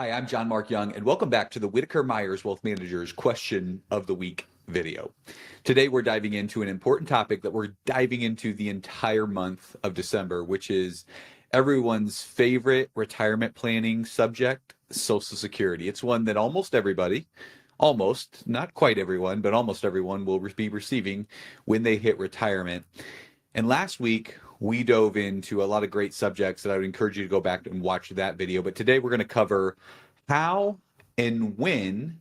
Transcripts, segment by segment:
Hi, I'm John Mark Young, and welcome back to the Whitaker-Myers Wealth Managers Question of the Week video. Today, we're diving into an important topic that we're diving into the entire month of December, which is everyone's favorite retirement planning subject, Social Security. It's one that almost everybody, almost, not quite everyone, but almost everyone will be receiving when they hit retirement. And last week, we dove into a lot of great subjects that I would encourage you to go back and watch that video. But today we're going to cover how and when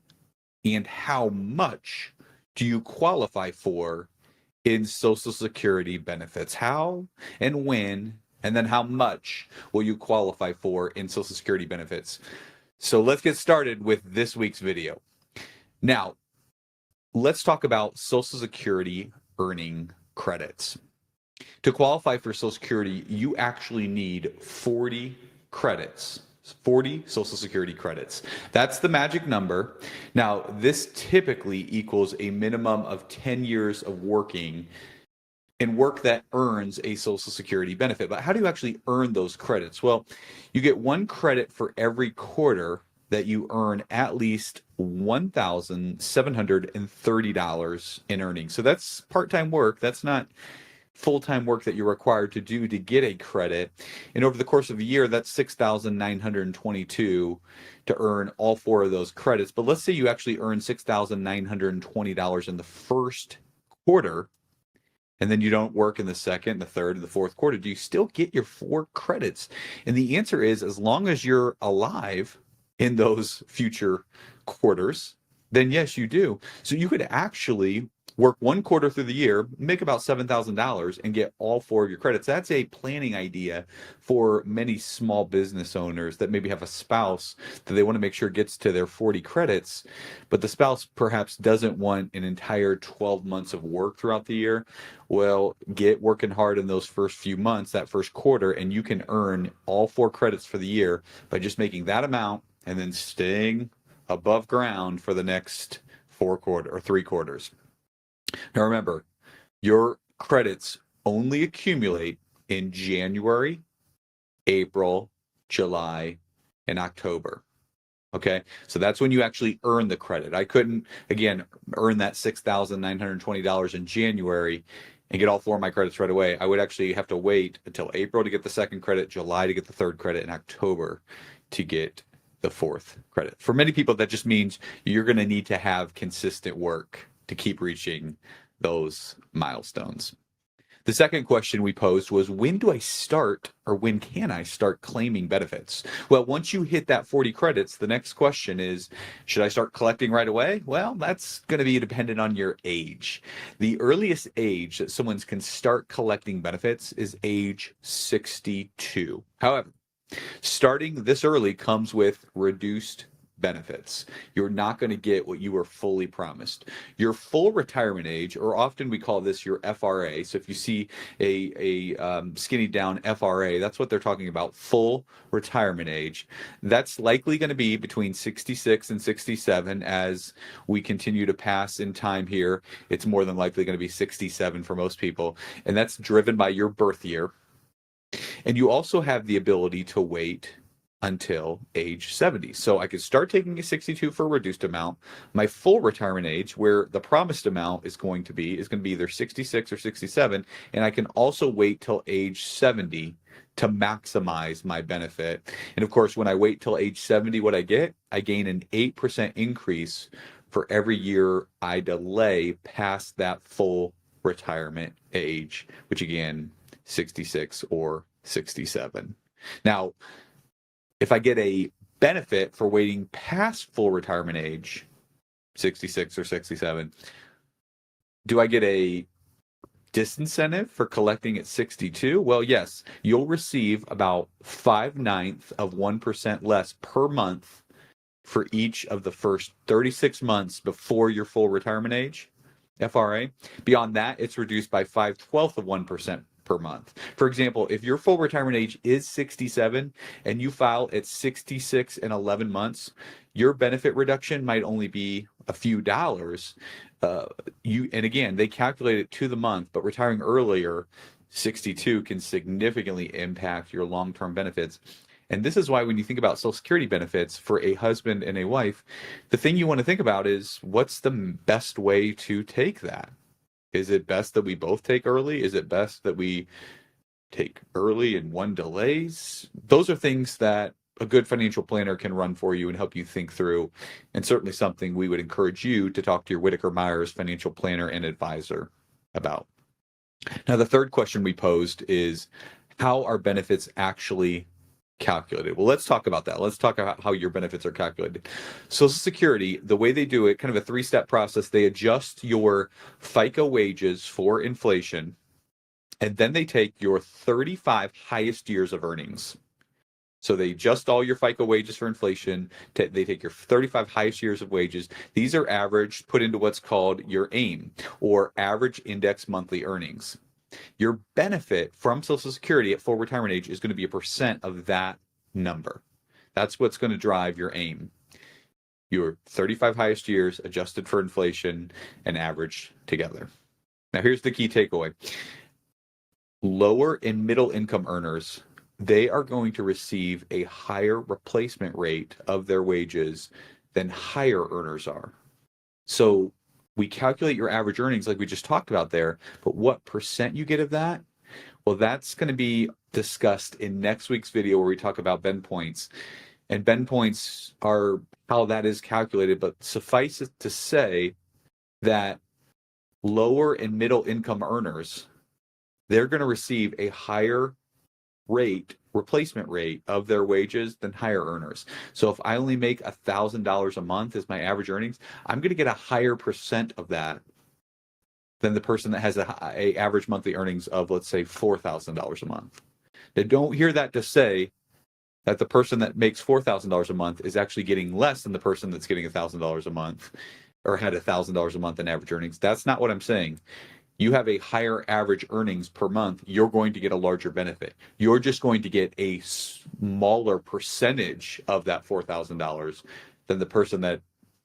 and how much do you qualify for in Social Security benefits? How and when, and then how much will you qualify for in Social Security benefits? So let's get started with this week's video. Now, let's talk about Social Security earning credits. To qualify for Social Security, you actually need 40 credits, 40 Social Security credits. That's the magic number. Now, this typically equals a minimum of 10 years of working in work that earns a Social Security benefit. But how do you actually earn those credits? Well, you get 1 credit for every quarter that you earn at least $1,730 in earnings. So that's part-time work. That's not full-time work that you're required to do to get a credit. And over the course of a year, that's $6,922 to earn all 4 of those credits. But let's say you actually earn $6,920 in the first quarter, and then you don't work in the second, the third, and the fourth quarter. Do you still get your 4 credits? And the answer is, as long as you're alive in those future quarters, then yes, you do. So you could actually work 1 quarter through the year, make about $7,000 and get all 4 of your credits. That's a planning idea for many small business owners that maybe have a spouse that they want to make sure gets to their 40 credits, but the spouse perhaps doesn't want an entire 12 months of work throughout the year. Well, get working hard in those first few months, that first quarter, and you can earn all 4 credits for the year by just making that amount and then staying above ground for the next 3 quarters. Now remember, your credits only accumulate in January, April, July, and October. Okay, so that's when you actually earn the credit. I couldn't, again, earn that $6,920 in January and get all 4 of my credits right away. I would actually have to wait until April to get the 2nd credit, July to get the 3rd credit, and October to get the 4th credit. For many people, that just means you're going to need to have consistent work to keep reaching those milestones. The second question we posed was, when do I start, or when can I start claiming benefits? Well, once you hit that 40 credits, the next question is, should I start collecting right away? Well, that's going to be dependent on your age. The earliest age that someone can start collecting benefits is age 62. However, starting this early comes with reduced benefits. You're not going to get what you were fully promised. Your full retirement age, or often we call this your FRA. So if you see a skinny down FRA, that's what they're talking about, full retirement age. That's likely going to be between 66 and 67 as we continue to pass in time here. It's more than likely going to be 67 for most people. And that's driven by your birth year. And you also have the ability to wait until age 70. So I could start taking a 62 for a reduced amount. My full retirement age, where the promised amount is going to be either 66 or 67. And I can also wait till age 70 to maximize my benefit. And of course, when I wait till age 70, what I gain an 8% increase for every year I delay past that full retirement age, which again, 66 or 67. Now, if I get a benefit for waiting past full retirement age, 66 or 67, do I get a disincentive for collecting at 62? Well, yes, you'll receive about 0.5% less per month for each of the first 36 months before your full retirement age, FRA. Beyond that, it's reduced by 0.5% per month. For example, if your full retirement age is 67 and you file at 66 and 11 months, your benefit reduction might only be a few dollars. And again, they calculate it to the month, but retiring earlier, 62, can significantly impact your long-term benefits. And this is why when you think about Social Security benefits for a husband and a wife, the thing you want to think about is what's the best way to take that? Is it best that we both take early? Is it best that we take early and one delays? Those are things that a good financial planner can run for you and help you think through, and certainly something we would encourage you to talk to your Whitaker-Myers financial planner and advisor about. Now, the third question we posed is, how are benefits actually calculated? Well, let's talk about that. Let's talk about how your benefits are calculated. Social Security, the way they do it, kind of a three-step process, they adjust your FICA wages for inflation, and then they take your 35 highest years of earnings. So they adjust all your FICA wages for inflation. They take your 35 highest years of wages. These are averaged, put into what's called your AIM, or average index monthly earnings. Your benefit from Social Security at full retirement age is going to be a percent of that number. That's what's going to drive your AIM. Your 35 highest years adjusted for inflation and averaged together. Now, here's the key takeaway. Lower and middle income earners, they are going to receive a higher replacement rate of their wages than higher earners are. So we calculate your average earnings like we just talked about there, but what percent you get of that? Well, that's going to be discussed in next week's video where we talk about bend points. And bend points are how that is calculated, but suffice it to say that lower and middle income earners, they're going to receive a higher replacement rate of their wages than higher earners. So if I only make $1,000 a month as my average earnings, I'm going to get a higher percent of that than the person that has a average monthly earnings of, let's say, $4,000 a month. Now, don't hear that to say that the person that makes $4,000 a month is actually getting less than the person that's getting $1,000 a month or had $1,000 a month in average earnings. That's not what I'm saying. You have a higher average earnings per month, you're going to get a larger benefit. You're just going to get a smaller percentage of that $4,000 than the person that,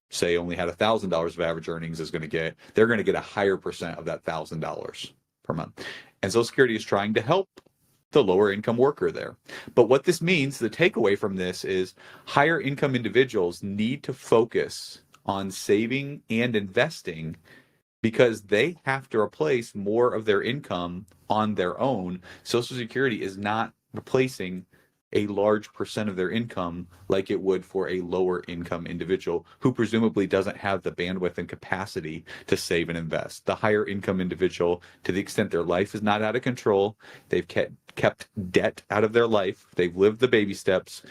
say, only had $1,000 of average earnings is going to get. They're going to get a higher percent of that $1,000 per month. And Social Security is trying to help the lower income worker there. But what this means, the takeaway from this is higher income individuals need to focus on saving and investing because they have to replace more of their income on their own. Social Security is not replacing a large percent of their income like it would for a lower income individual who presumably doesn't have the bandwidth and capacity to save and invest. The higher income individual, to the extent their life is not out of control, they've kept debt out of their life, they've lived the baby steps,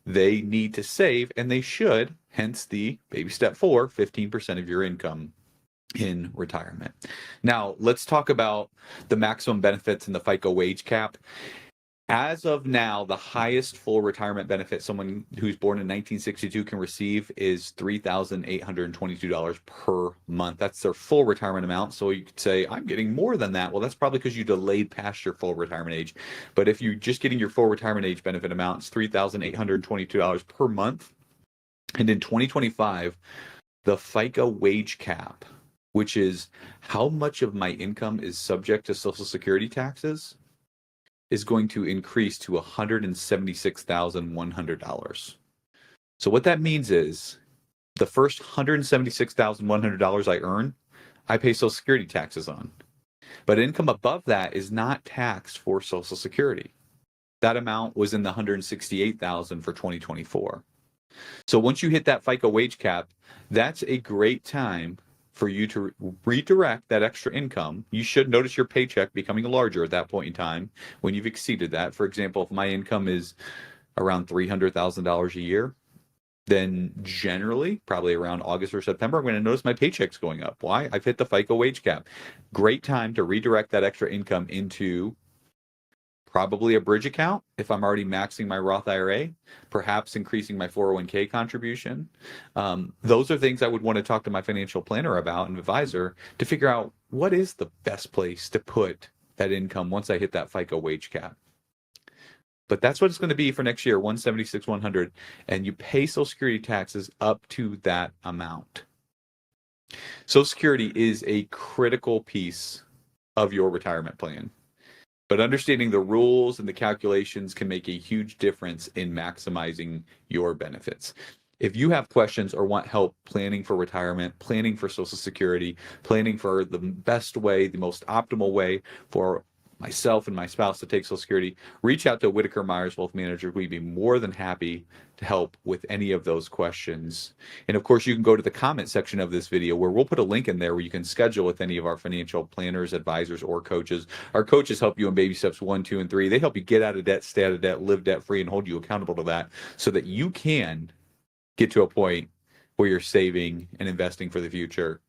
they need to save, and they should, hence the baby step 4, 15% of your income in retirement. Now, let's talk about the maximum benefits in the FICA wage cap. As of now, the highest full retirement benefit someone who's born in 1962 can receive is $3,822 per month. That's their full retirement amount. So you could say, I'm getting more than that. Well, that's probably because you delayed past your full retirement age. But if you're just getting your full retirement age benefit amount, it's $3,822 per month. And in 2025, the FICA wage cap, which is how much of my income is subject to Social Security taxes, is going to increase to $176,100. So what that means is the first $176,100 I earn, I pay Social Security taxes on. But income above that is not taxed for Social Security. That amount was in the $168,000 for 2024. So once you hit that FICA wage cap, that's a great time for you to redirect that extra income. You should notice your paycheck becoming larger at that point in time when you've exceeded that. For example, if my income is around $300,000 a year, then generally, probably around August or September, I'm going to notice my paycheck's going up. Why? I've hit the FICA wage cap. Great time to redirect that extra income into probably a bridge account if I'm already maxing my Roth IRA, perhaps increasing my 401k contribution. Those are things I would want to talk to my financial planner about and advisor to figure out what is the best place to put that income once I hit that FICA wage cap. But that's what it's going to be for next year, $176,100, and you pay Social Security taxes up to that amount. Social Security is a critical piece of your retirement plan. But understanding the rules and the calculations can make a huge difference in maximizing your benefits. If you have questions or want help planning for retirement, planning for Social Security, planning for the best way, the most optimal way for myself and my spouse to take Social Security, reach out to Whitaker-Myers Wealth Manager. We'd be more than happy to help with any of those questions. And of course, you can go to the comment section of this video where we'll put a link in there where you can schedule with any of our financial planners, advisors, or coaches. Our coaches help you in baby steps 1, 2, and 3. They help you get out of debt, stay out of debt, live debt free, and hold you accountable to that so that you can get to a point where you're saving and investing for the future,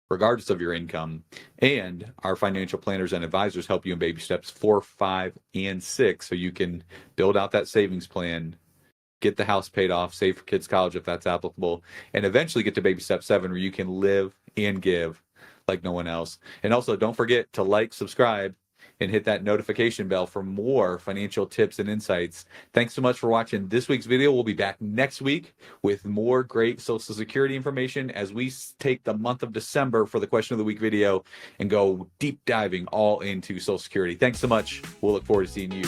regardless of your income. And our financial planners and advisors help you in baby steps 4, 5, and 6 so you can build out that savings plan, get the house paid off, save for kids' college if that's applicable, and eventually get to baby step 7 where you can live and give like no one else. And also, don't forget to like, subscribe, and hit that notification bell for more financial tips and insights. Thanks so much for watching this week's video. We'll be back next week with more great Social Security information as we take the month of December for the question of the week video and go deep diving all into Social Security. Thanks so much. We'll look forward to seeing you